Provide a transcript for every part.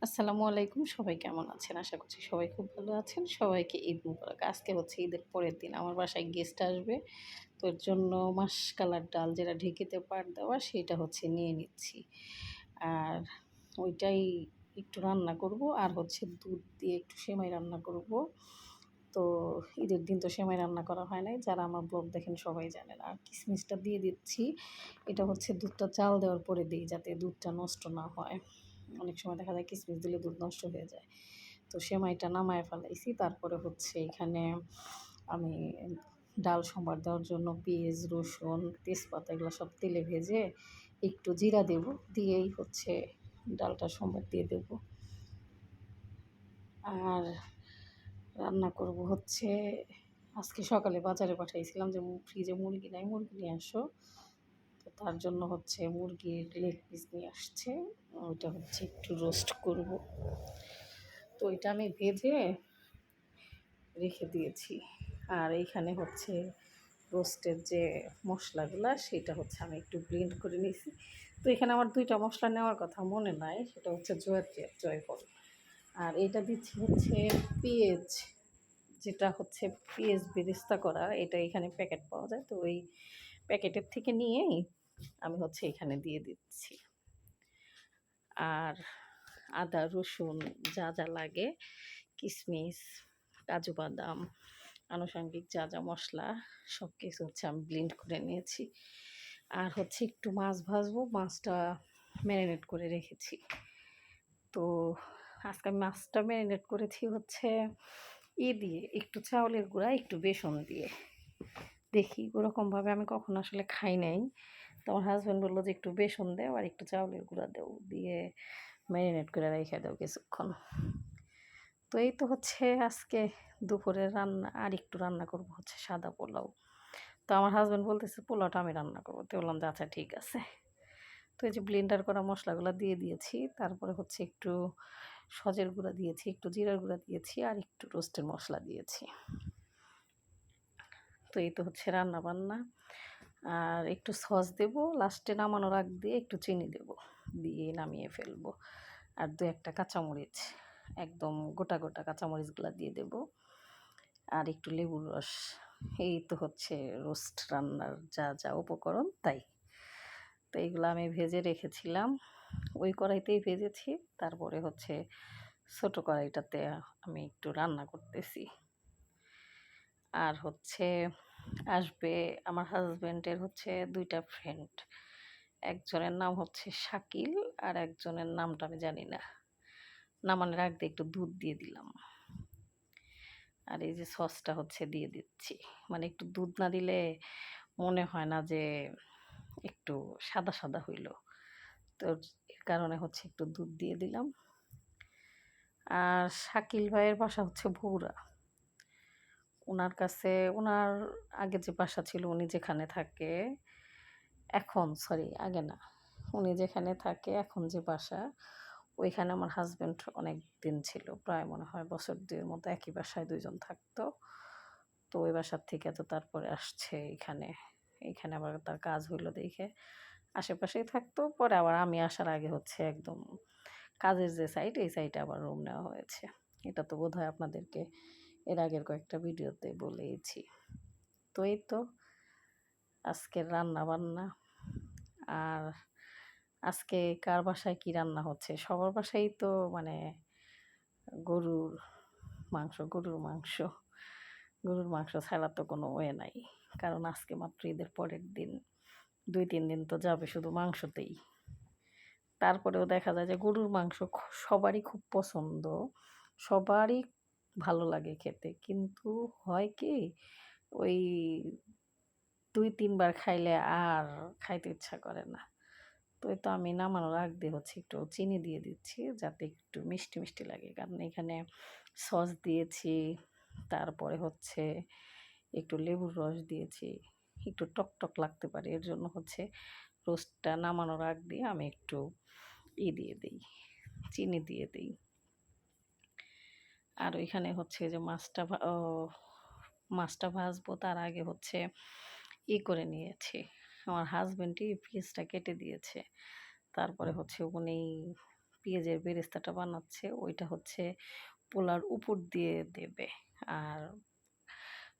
আসসালামু আলাইকুম। সবাই কেমন আছেন? আশা করছি সবাই খুব ভালো আছেন। সবাইকে ঈদ মুবারক। আজকে হচ্ছে ঈদের পরের দিন। আমার বাসায় গেস্ট আসবে। তো এর জন্য মাসকলাইর ডাল যেটা ঢেঁকিতে পাট দেওয়া সেটা হচ্ছে নিয়ে নিচ্ছি। আর ওইটাই একটু রান্না করব। আর হচ্ছে দুধ দিয়ে একটু সেমাই রান্না করব। তো ঈদের দিন তো সেমাই রান্না করা হয় নাই। যারা আমার ব্লগ দেখেন সবাই জানেন। আর কিসমিসটা দিয়ে দিচ্ছি। এটা হচ্ছে দুধটা চাল দেওয়ার পরে দেই যাতে দুধটা নষ্ট না হয়। অনেক সময় দেখা যায় কিসমিস দিলে দুধ নষ্ট হয়ে যায়। তো সেমাইটা নামায় ফেলাইছি। তারপরে হচ্ছে এখানে আমি ডাল সম্বার দেওয়ার জন্য পেঁয়াজ, রসুন, তেজপাতা এগুলো সব তেলে ভেজে একটু জিরা দেব। দিয়েই হচ্ছে ডালটা সম্বার দিয়ে দেব। আর রান্না করব হচ্ছে আজকে সকালে বাজারে পাঠাইছিলাম যে ফ্রিজে মুরগি নাই, মুরগি নিয়ে আসো। তো তার জন্য হচ্ছে মুরগির লেগ পিস নিয়ে আসছে। ওইটা হচ্ছে একটু রোস্ট করব। তো এটা আমি ভেজে রেখে দিয়েছি। আর এইখানে হচ্ছে রোস্টের যে মশলাগুলা সেটা হচ্ছে আমি একটু ব্লেন্ড করে নিয়েছি। তো এখানে আমার ২ টা মশলা নেওয়ার কথা মনে নাই। সেটা হচ্ছে জয়ফল। আর এটা দিচ্ছি হচ্ছে পেঁয়াজ, যেটা হচ্ছে পেঁয়াজ বেরেস্তা করা। এটা এখানে প্যাকেট পাওয়া যায়। তো ওই প্যাকেটের থেকে নিয়েই আমি হচ্ছে এখানে দিয়ে দিচ্ছি। আর আদা, রসুন যা, যা লাগে কিশমিশ, কাজু বাদাম, আনুষঙ্গিক যা, যা মশলা সব কিছু হচ্ছে আমি ব্লেন্ড করে নিয়েছি। আর হচ্ছে একটু মাছ ভাজবো, মাছটা ম্যারিনেট করে রেখেছি। তো আজকে আমি মাছটা ম্যারিনেট করেছি হচ্ছে দিয়ে একটু চাউলের গুঁড়া, একটু বেসন দিয়ে। দেখি ওরকমভাবে আমি কখনো আসলে খাই নাই। তো আমার হাজব্যান্ড বললো যে একটু বেসন দাও আর একটু চাউলের গুঁড়া দাও, দিয়ে ম্যারিনেট করে রেখে দাও কিছুক্ষণ। তো এই তো হচ্ছে আজকে দুপুরের রান্না। আর একটু রান্না করব হচ্ছে সাদা পোলাও। তো আমার হাজব্যান্ড বলতেছে পোলাওটা আমি রান্না করবো। তো বললাম যে আচ্ছা ঠিক আছে। তো এই যে ব্লেন্ডার করা মশলাগুলো দিয়ে দিয়েছি। তারপরে হচ্ছে একটু সজের গুঁড়া দিয়েছি, একটু জিরার গুঁড়া দিয়েছি আর একটু রোস্টের মশলা দিয়েছি। তো এই তো হচ্ছে রান্না বান্না। আর একটু সস দেব লাস্টে নামানোর আগ দিয়ে, একটু চিনি দেব, দিয়ে নামিয়ে ফেলবো। আর ২-১টা কাঁচামরিচ, একদম গোটা গোটা কাঁচামরিচগুলো দিয়ে দেব। আর একটু লেবুর রস। এই তো হচ্ছে রোস্ট রান্নার যা যা উপকরণ তাই। তো এইগুলো আমি ভেজে রেখেছিলাম, ওই কড়াইতেই ভেজেছি। তারপরে হচ্ছে ছোটো কড়াইটাতে আমি একটু রান্না করতেছি। আর হচ্ছে আসবে আমার হাজব্যান্ডের হচ্ছে ২ টা ফ্রেন্ড। একজনের নাম হচ্ছে শাকিল আর একজনের নামটা আমি জানি না। নামানোর আগ দিয়ে একটু দুধ দিয়ে দিলাম। আর এই যে সসটা হচ্ছে দিয়ে দিচ্ছি। মানে একটু দুধ না দিলে মনে হয় না যে একটু সাদা, সাদা হইল। তো এর কারণে হচ্ছে একটু দুধ দিয়ে দিলাম। আর শাকিল ভাইয়ের বাসা হচ্ছে বগুড়া। উনার কাছে উনার আগে যে বাসা ছিল, উনি যেখানে থাকে এখন, সরি আগে না, উনি যেখানে থাকে এখন যে বাসা, ওইখানে আমার হাজব্যান্ড অনেক দিন ছিল। প্রায় মনে হয় বছর ২ এর মতো একই বাসায় ২ জন থাকতো। তো ওই বাসার থেকে তো তারপরে আসছে এইখানে। এইখানে আবার তার কাজ হইলো দেখে আশেপাশেই থাকতো। পরে আবার আমি আসার আগে হচ্ছে একদম কাজের যে সাইট, এই সাইটে আবার রুম নেওয়া হয়েছে। এটা তো বোধহয় আপনাদেরকে এর আগের কয়েকটা ভিডিওতে বলেইছি। তো এই তো আজকের রান্না-বান্না। আর আজকে কার বাসায় কী রান্না হচ্ছে? সবার বাসায়ই তো মানে গরুর গরুর মাংস। গরুর মাংস ছাড়া তো কোনো ওয়ে নাই। কারণ আজকে মাত্র ঈদের পরের দিন। ২-৩ দিন তো যাবে শুধু মাংসতেই। তারপরেও দেখা যায় যে গরুর মাংস সবারই খুব পছন্দ। সবারই ভালো লাগে খেতে। কিন্তু হয় কি, ওই ২-৩ বার খাইলে আর খাইতে ইচ্ছা করে না। তো এই তো আমি নামানোর আগ দিয়ে হচ্ছে একটু চিনি দিয়ে দিচ্ছি যাতে একটু মিষ্টি, মিষ্টি লাগে। কারণ এখানে সস দিয়েছি, তারপরে হচ্ছে একটু লেবুর রস দিয়েছি। একটু টক লাগতে পারে। এর জন্য হচ্ছে রোস্টটা নামানোর আগ দিয়ে আমি একটু দিয়ে দেই, চিনি দিয়ে দেই। আর ওইখানে হচ্ছে যে মাছটা ভাজবো তার আগে হচ্ছে করে নিয়েছি। আমার হাজব্যান্ডই পিসটা কেটে দিয়েছে। তারপরে হচ্ছে উনি পেঁয়াজের বেরেস্তাটা বানাচ্ছে ওইটা হচ্ছে পোলার উপর দিয়ে দেবে। আর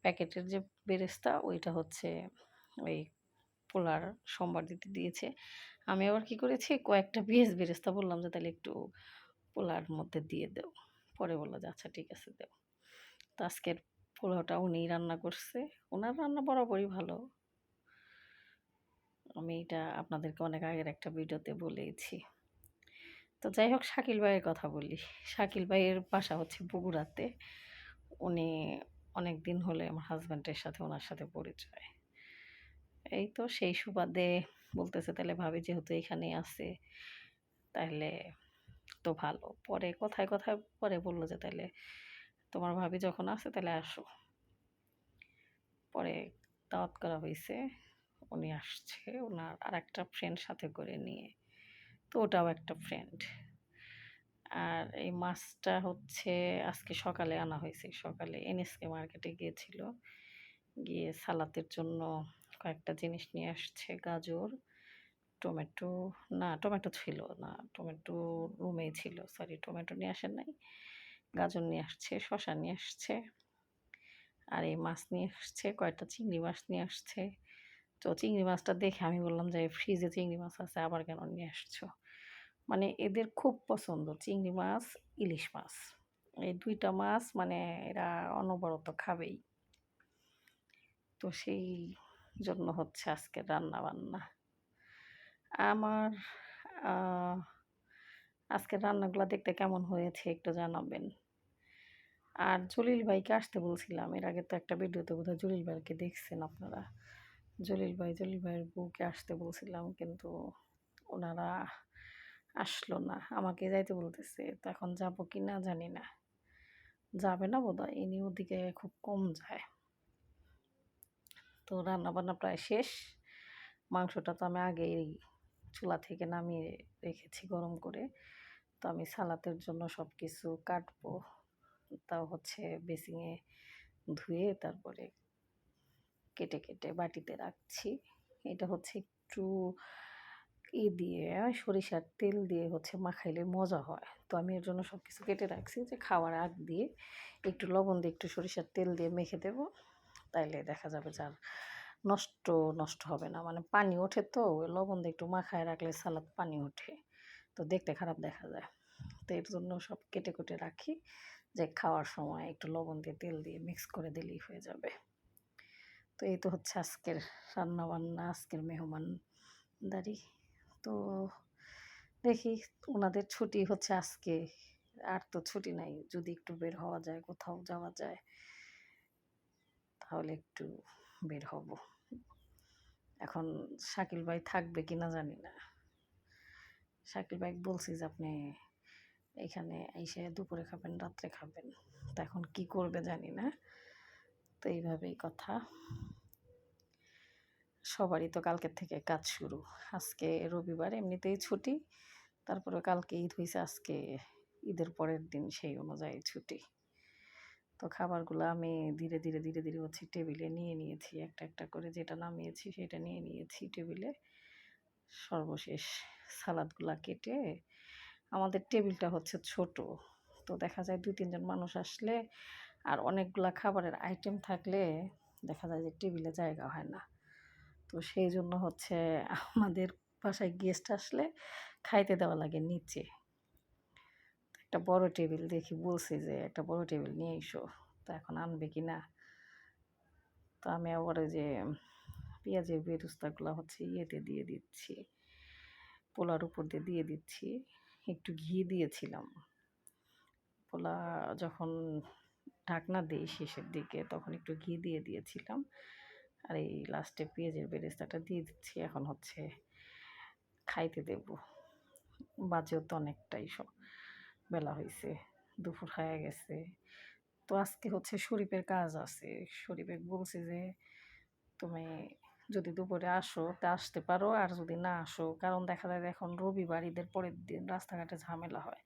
প্যাকেটের যে বেরেস্তা ওইটা হচ্ছে ওই পোলার সম্বার দিতে দিয়েছে। আমি আবার কি করেছি কয়েকটা পেঁয়াজ বেরেস্তা বললাম যে তাহলে একটু পোলার মধ্যে দিয়ে দাও। পরে বললো যে আচ্ছা ঠিক আছে দাও। তো আজকের পোলাওটা উনিই রান্না করছে। ওনার রান্না বরাবরই ভালো। আমি এটা আপনাদেরকে অনেক আগের একটা ভিডিওতে বলেইছি। তো যাই হোক শাকিল ভাইয়ের কথা বলি। শাকিল ভাইয়ের বাসা হচ্ছে বগুড়াতে। উনি অনেক দিন হলে আমার হাজব্যান্ডের সাথে ওনার সাথে পরিচয়। এই তো সেই সুবাদে বলতেছে তাহলে ভাবি যেহেতু এখানেই আছে তাহলে তো ভালো। পরে কথায় কথায় পরে বললো যে তাহলে তোমার ভাবি যখন আছে তাহলে আসো। পরে দাওয়াত করা হয়েছে। উনি আসছে ওনার আরেকটা ফ্রেন্ড সাথে করে নিয়ে। তো ওটাও একটা ফ্রেন্ড। আর এই মাছটা হচ্ছে আজকে সকালে আনা হয়েছে। সকালে এনএসকে মার্কেটে গিয়েছিল। গিয়ে সালাতের জন্য কয়েকটা জিনিস নিয়ে আসছে। গাজর, টমেটো, না টমেটো ছিল না। টমেটো রুমেই ছিল। সরি টমেটো নিয়ে আসেন নাই। গাজর নিয়ে আসছে, শসা নিয়ে আসছে। আর এই মাছ নিয়ে আসছে, কয়েকটা চিংড়ি মাছ নিয়ে আসছে। তো চিংড়ি মাছটা দেখে আমি বললাম যে ফ্রিজে চিংড়ি মাছ আছে আবার কেন নিয়ে আসছো? মানে এদের খুব পছন্দ চিংড়ি মাছ, ইলিশ মাছ। এই ২ টা মাছ মানে এরা অনবরত খাবেই। তো সেই জন্য হচ্ছে আজকের রান্না-বান্না। আমার আ আজকের রান্নাগুলা দেখতে কেমন হয়েছে একটু জানাবেন। আর জলিল ভাইকে আসতে বলছিলাম। এর আগে তো একটা ভিডিওতে বোধহয় জলিল ভাইকে দেখছেন আপনারা। জলিল ভাইয়ের বউকে আসতে বলছিলাম কিন্তু ওনারা আসলো না। আমাকে যাইতে বলতেছে। তো এখন যাবো কিনা জানি না। যাবে না বোধহয়। ইনি ওদিকে খুব কম যায়। তো রান্নাবান্না প্রায় শেষ। মাংসটা তো আমি আগেই চুলা থেকে নামিয়ে রেখেছি গরম করে। তো আমি সালাতের জন্য সবকিছু কাটবো। তাও হচ্ছে বেসিংয়ে ধুয়ে তারপরে কেটে কেটে বাটিতে রাখছি। এটা হচ্ছে একটু দিয়ে সরিষার তেল দিয়ে হচ্ছে মাখাইলে মজা হয়। তো আমি এর জন্য সবকিছু কেটে রাখছি যে খাওয়ার আগ দিয়ে একটু লবণ দিয়ে একটু সরিষার তেল দিয়ে মেখে দেবো। তাইলে দেখা যাবে যে আর নষ্ট হবে না। মানে পানি ওঠে তো ওই লবণ দিয়ে একটু মাখায় রাখলে সালাদ পানি ওঠে। তো দেখতে খারাপ দেখা যায়। তো এর জন্য সব কেটে কুটে রাখি যে খাওয়ার সময় একটু লবণ দিয়ে তেল দিয়ে মিক্স করে দিলেই হয়ে যাবে। তো এই তো হচ্ছে আজকের রান্নাবান্না, আজকের মেহমানদারি। তো দেখি ওনাদের ছুটি হচ্ছে আজকে। আর তো ছুটি নাই। যদি একটু বের হওয়া যায়, কোথাও যাওয়া যায় তাহলে একটু বের হব। এখন শাকিল ভাই থাকবে কিনা জানি না। শাকিল ভাই বলছি যে আপনি এখানে এসে দুপুরে খাবেন, রাত্রে খাবেন। তো এখন কি করবে জানি না। তো এইভাবেই কথা। সবারই তো কালকের থেকে কাজ শুরু। আজকে রবিবার এমনিতেই ছুটি। তারপরে কালকে ঈদ হইছে আজকে ঈদের পরের দিন সেই অনুযায়ী ছুটি। তো খাবারগুলো আমি ধীরে ধীরে হচ্ছে টেবিলে নিয়ে নিয়েছি। একটা করে যেটা নামিয়েছি সেটা নিয়ে নিয়েছি টেবিলে। সর্বশেষ সালাদগুলা কেটে আমাদের টেবিলটা হচ্ছে ছোট। তো দেখা যায় ২-৩ জন মানুষ আসলে আর অনেকগুলা খাবারের আইটেম থাকলে দেখা যায় যে টেবিলে জায়গা হয় না। তো সেই জন্য হচ্ছে আমাদের বাসায় গেস্ট আসলে খাইতে দেওয়া লাগে নিচে। একটা বড় টেবিল দেখি বলছি যে একটা বড় টেবিল নিয়ে এসো। তো এখন আনবে কিনা? তো আমি আবার ওই যে পেঁয়াজের বেরেস্তাগুলা হচ্ছে ইয়েতে দিয়ে দিচ্ছি। পোলার উপর দিয়ে দিচ্ছি। একটু ঘি দিয়েছিলাম। পোলা যখন ঢাকনা দেই শেষের দিকে তখন একটু ঘি দিয়ে দিয়েছিলাম। আর এই লাস্টে পেঁয়াজের বেরেস্তাটা দিয়ে দিচ্ছি। এখন হচ্ছে খাইতে দেব। বাজেও তো অনেকটাই বেলা হইছে। দুপুর হয়ে গেছে। তো আজকে হচ্ছে শরীফের কাজ আছে। শরীফে বলছি যে তুমি যদি দুপুরে আসো তা আসতে পারো আর যদি না আসো কারণ দেখা যায় যে এখন রবিবার ঈদের পরের দিন রাস্তাঘাটে ঝামেলা হয়।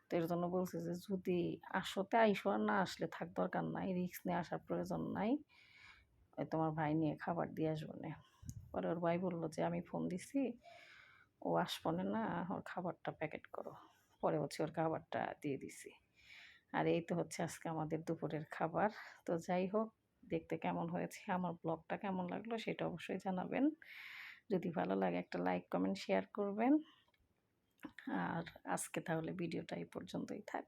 তো এর জন্য বলছি যে যদি আসো তা আইসো আর না আসলে থাক দরকার নাই। রিস্ক নিয়ে আসার প্রয়োজন নাই। ওই তোমার ভাই নিয়ে খাবার দিয়ে আসবনে। পরে ওর ভাই বলল যে আমি ফোন দিছি ও আসবনে না ওর খাবারটা প্যাকেট করো। পরে হচ্ছে ওর খাবারটা দিয়ে দিছি। আর এই তো হচ্ছে আজকে আমাদের দুপুরের খাবার। তো যাই হোক, দেখতে কেমন হয়েছে, আমার ব্লগটা কেমন লাগলো সেটা অবশ্যই জানাবেন। যদি ভালো লাগে একটা লাইক, কমেন্ট, শেয়ার করবেন। আর আজকে তাহলে ভিডিওটা এই পর্যন্তই থাক।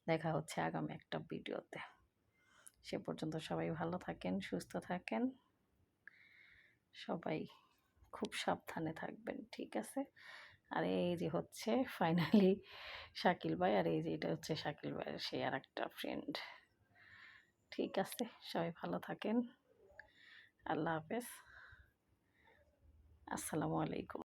দেখা হচ্ছে আগামী একটা ভিডিওতে। সে পর্যন্ত সবাই ভালো থাকেন, সুস্থ থাকেন। সবাই খুব সাবধানে থাকবেন, ঠিক আছে? আর এই যে হচ্ছে ফাইনালি শাকিল ভাই, আর এই যে এটা হচ্ছে শাকিল ভাইয়ের সেই আরেকটা ফ্রেন্ড। ঠিক আছে, সবাই ভালো থাকেন। আল্লাহ হাফেজ। আসসালামু আলাইকুম।